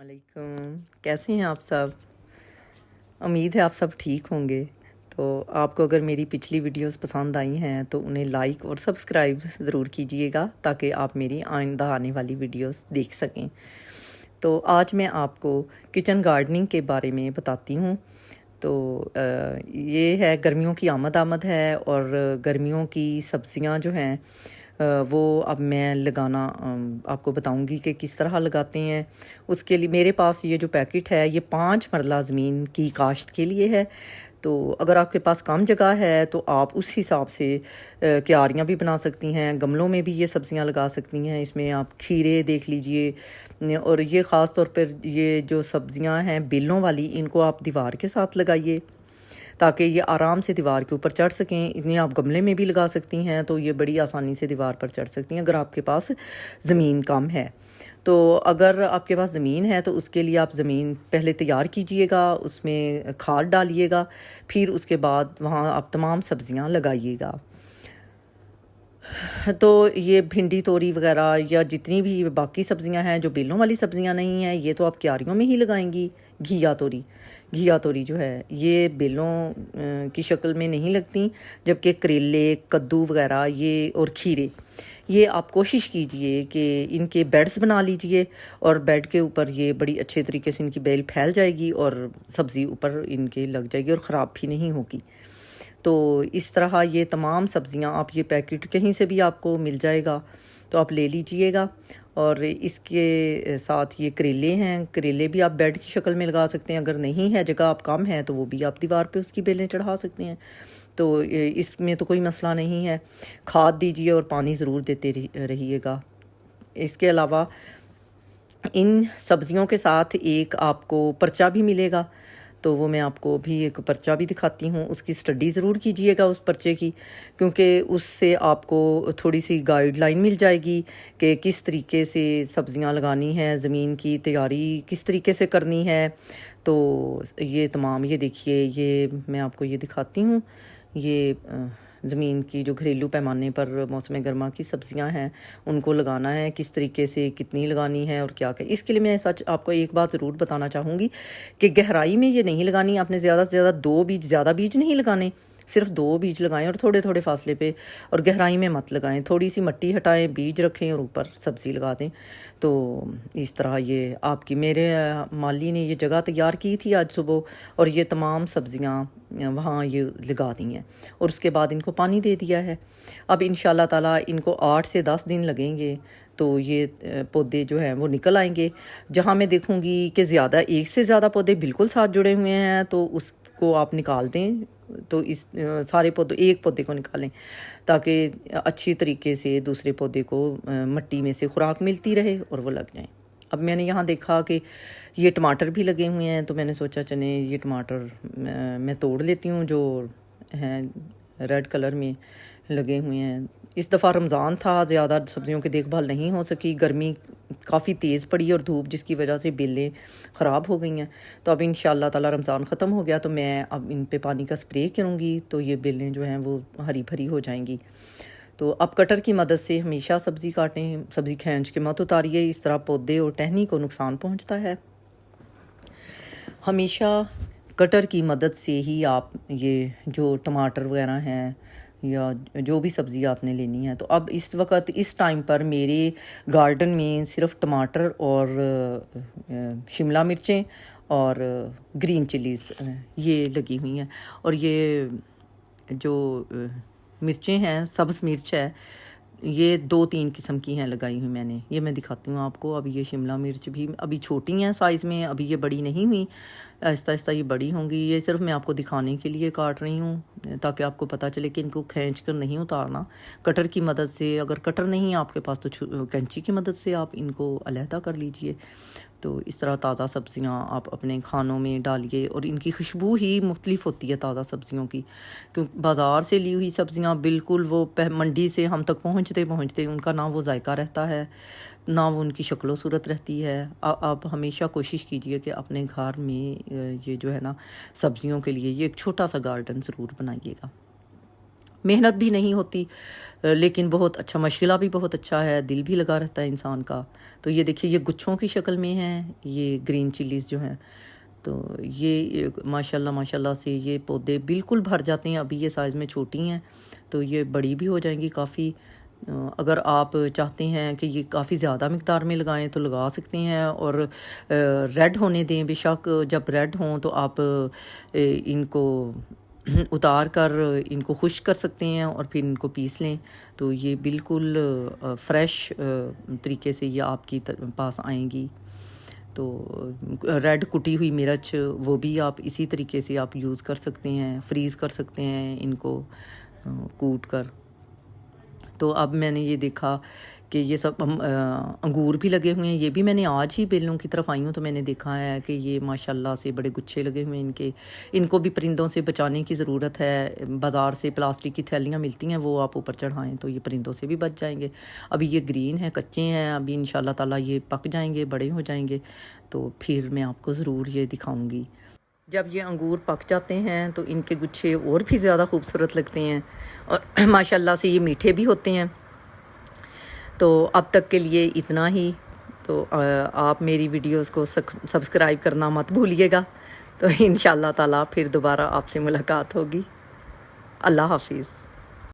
वालेकुम। कैसे हैं आप सब? उम्मीद है आप सब ठीक होंगे। तो आपको अगर मेरी पिछली वीडियोस पसंद आई हैं तो उन्हें लाइक और सब्सक्राइब ज़रूर कीजिएगा ताकि आप मेरी आइंदा आने वाली वीडियोस देख सकें। तो आज मैं आपको किचन गार्डनिंग के बारे में बताती हूँ। तो ये है गर्मियों की आमद है और गर्मियों की सब्ज़ियाँ जो हैं वो अब मैं लगाना आपको बताऊंगी कि किस तरह लगाते हैं। उसके लिए मेरे पास ये जो पैकेट है ये 5 मरला ज़मीन की काश्त के लिए है। तो अगर आपके पास कम जगह है तो आप उस हिसाब से क्यारियाँ भी बना सकती हैं, गमलों में भी ये सब्ज़ियाँ लगा सकती हैं। इसमें आप खीरे देख लीजिए, और ये ख़ास तौर पर ये जो सब्ज़ियाँ हैं बेलों वाली, इनको आप दीवार के साथ लगाइए ताकि ये आराम से दीवार के ऊपर चढ़ सकें। इन्हें आप गमले में भी लगा सकती हैं तो ये बड़ी आसानी से दीवार पर चढ़ सकती हैं अगर आपके पास ज़मीन कम है। तो अगर आपके पास ज़मीन है तो उसके लिए आप ज़मीन पहले तैयार कीजिएगा, उसमें खाद डालिएगा, फिर उसके बाद वहाँ आप तमाम सब्ज़ियाँ लगाइएगा। तो ये भिंडी तोरी वगैरह या जितनी भी बाकी सब्ज़ियां हैं जो बेलों वाली सब्ज़ियां नहीं हैं, ये तो आप क्यारियों में ही लगाएंगी। घिया तोरी जो है ये बेलों की शक्ल में नहीं लगती, जबकि करेले, कद्दू वगैरह ये और खीरे, ये आप कोशिश कीजिए कि इनके बेड्स बना लीजिए और बेड के ऊपर ये बड़ी अच्छे तरीके से इनकी बेल फैल जाएगी और सब्ज़ी ऊपर इनके लग जाएगी और ख़राब भी नहीं होगी। तो इस तरह ये तमाम सब्ज़ियां आप, ये पैकेट कहीं से भी आपको मिल जाएगा तो आप ले लीजिएगा। और इसके साथ ये करेले हैं, करेले भी आप बेड की शक्ल में लगा सकते हैं। अगर नहीं है, जगह आप कम है, तो वो भी आप दीवार पे उसकी बेलें चढ़ा सकते हैं। तो इसमें तो कोई मसला नहीं है। खाद दीजिए और पानी ज़रूर देते रहिएगा। इसके अलावा इन सब्ज़ियों के साथ एक आपको पर्चा भी मिलेगा, तो वो मैं आपको भी एक पर्चा भी दिखाती हूँ। उसकी स्टडी ज़रूर कीजिएगा उस पर्चे की, क्योंकि उससे आपको थोड़ी सी गाइडलाइन मिल जाएगी कि किस तरीके से सब्ज़ियाँ लगानी है, ज़मीन की तैयारी किस तरीके से करनी है। तो ये तमाम, ये देखिए, ये मैं आपको ये दिखाती हूँ। ये ज़मीन की जो घरेलू पैमाने पर मौसम गर्मा की सब्ज़ियां हैं उनको लगाना है, किस तरीके से कितनी लगानी है और क्या क्या। इसके लिए मैं सच आपको एक बात ज़रूर बताना चाहूँगी कि गहराई में ये नहीं लगानी। आपने ज़्यादा से ज़्यादा 2 बीज, ज़्यादा बीज नहीं लगाने, सिर्फ 2 बीज लगाएं और थोड़े थोड़े फासले पे, और गहराई में मत लगाएं। थोड़ी सी मिट्टी हटाएं, बीज रखें और ऊपर सब्ज़ी लगा दें। तो इस तरह ये आपकी, मेरे माली ने ये जगह तैयार की थी आज सुबह, और ये तमाम सब्ज़ियाँ वहाँ ये लगा दी हैं और उसके बाद इनको पानी दे दिया है। अब इंशाल्लाह ताला इनको 8 से 10 दिन लगेंगे तो ये पौधे जो हैं वो निकल आएंगे। जहाँ मैं देखूँगी कि ज़्यादा, एक से ज़्यादा पौधे बिल्कुल साथ जुड़े हुए हैं तो उसको आप निकाल दें। तो इस सारे पौधे, एक पौधे को निकालें ताकि अच्छी तरीके से दूसरे पौधे को मिट्टी में से खुराक मिलती रहे और वो लग जाएं। अब मैंने यहाँ देखा कि ये टमाटर भी लगे हुए हैं, तो मैंने सोचा चले ये टमाटर मैं तोड़ लेती हूँ जो हैं रेड कलर में लगे हुए हैं। इस दफ़ा रमज़ान था, ज़्यादा सब्ज़ियों की देखभाल नहीं हो सकी, गर्मी काफ़ी तेज़ पड़ी और धूप, जिसकी वजह से बेलें ख़राब हो गई हैं। तो अब इंशाल्लाह ताला रमज़ान ख़त्म हो गया तो मैं अब इन पे पानी का स्प्रे करूँगी तो ये बेलें जो हैं वो हरी भरी हो जाएंगी। तो अब कटर की मदद से हमेशा सब्ज़ी काटें, सब्ज़ी खींच के मत उतारिए, इस तरह पौधे और टहनी को नुकसान पहुँचता है। हमेशा कटर की मदद से ही आप ये जो टमाटर वगैरह हैं या जो भी सब्ज़ी आपने लेनी है। तो अब इस वक्त, इस टाइम पर मेरे गार्डन में सिर्फ टमाटर और शिमला मिर्चें और ग्रीन चिलीज़ ये लगी हुई हैं। और ये जो मिर्चें हैं, सब्ज़ मिर्च है, ये 2-3 किस्म की हैं लगाई हुई मैंने, ये मैं दिखाती हूँ आपको। अब ये शिमला मिर्च भी अभी छोटी हैं साइज़ में, अभी ये बड़ी नहीं हुई, आहिस्ता आहिस्ता ये बड़ी होंगी। ये सिर्फ मैं आपको दिखाने के लिए काट रही हूँ ताकि आपको पता चले कि इनको खींच कर नहीं उतारना, कटर की मदद से। अगर कटर नहीं है आपके पास तो कैंची की मदद से आप इनको अलहदा कर लीजिए। तो इस तरह ताज़ा सब्ज़ियाँ आप अपने खानों में डालिए और इनकी खुशबू ही मुख्तलिफ होती है ताज़ा सब्ज़ियों की, क्योंकि बाज़ार से ली हुई सब्ज़ियाँ बिल्कुल वो मंडी से हम तक पहुँचते उनका ना वो जायका रहता है, ना वो उनकी शक्ल सूरत रहती है। आप हमेशा कोशिश कीजिए कि अपने घर में ये जो है ना सब्ज़ियों के लिए ये एक छोटा सा गार्डन ज़रूर बनाइएगा। محنت بھی نہیں ہوتی، لیکن بہت اچھا، مشغلہ بھی بہت اچھا ہے، دل بھی لگا رہتا ہے انسان کا۔ تو یہ دیکھیے یہ گچھوں کی شکل میں ہیں یہ گرین چلیز جو ہیں، تو یہ ماشاءاللہ ماشاءاللہ سے یہ پودے بالکل بھر جاتے ہیں۔ ابھی یہ سائز میں چھوٹی ہیں تو یہ بڑی بھی ہو جائیں گی کافی۔ اگر آپ چاہتے ہیں کہ یہ کافی زیادہ مقدار میں لگائیں تو لگا سکتے ہیں، اور ریڈ ہونے دیں بے شک۔ جب ریڈ ہوں تو آپ ان کو اتار کر ان کو خشک کر سکتے ہیں اور پھر ان کو پیس لیں، تو یہ بالکل فریش طریقے سے یہ آپ کی پاس آئیں گی۔ تو ریڈ کٹی ہوئی مرچ وہ بھی آپ اسی طریقے سے آپ یوز کر سکتے ہیں، فریز کر سکتے ہیں ان کو کوٹ کر۔ تو اب میں نے یہ دیکھا کہ یہ سب انگور بھی لگے ہوئے ہیں، یہ بھی میں نے آج ہی بیلوں کی طرف آئی ہوں تو میں نے دیکھا ہے کہ یہ ماشاءاللہ سے بڑے گچھے لگے ہوئے ہیں ان کو بھی پرندوں سے بچانے کی ضرورت ہے۔ بازار سے پلاسٹک کی تھیلیاں ملتی ہیں، وہ آپ اوپر چڑھائیں تو یہ پرندوں سے بھی بچ جائیں گے۔ ابھی یہ گرین ہیں، کچے ہیں، ابھی انشاءاللہ تعالیٰ یہ پک جائیں گے، بڑے ہو جائیں گے تو پھر میں آپ کو ضرور یہ دکھاؤں گی۔ جب یہ انگور پک جاتے ہیں تو ان کے گچھے اور بھی زیادہ خوبصورت لگتے ہیں اور ماشاءاللہ سے یہ میٹھے بھی ہوتے ہیں۔ تو اب تک کے لیے اتنا ہی۔ تو آپ میری ویڈیوز کو سبسکرائب کرنا مت بھولیے گا۔ تو انشاءاللہ تعالیٰ پھر دوبارہ آپ سے ملاقات ہوگی۔ اللہ حافظ۔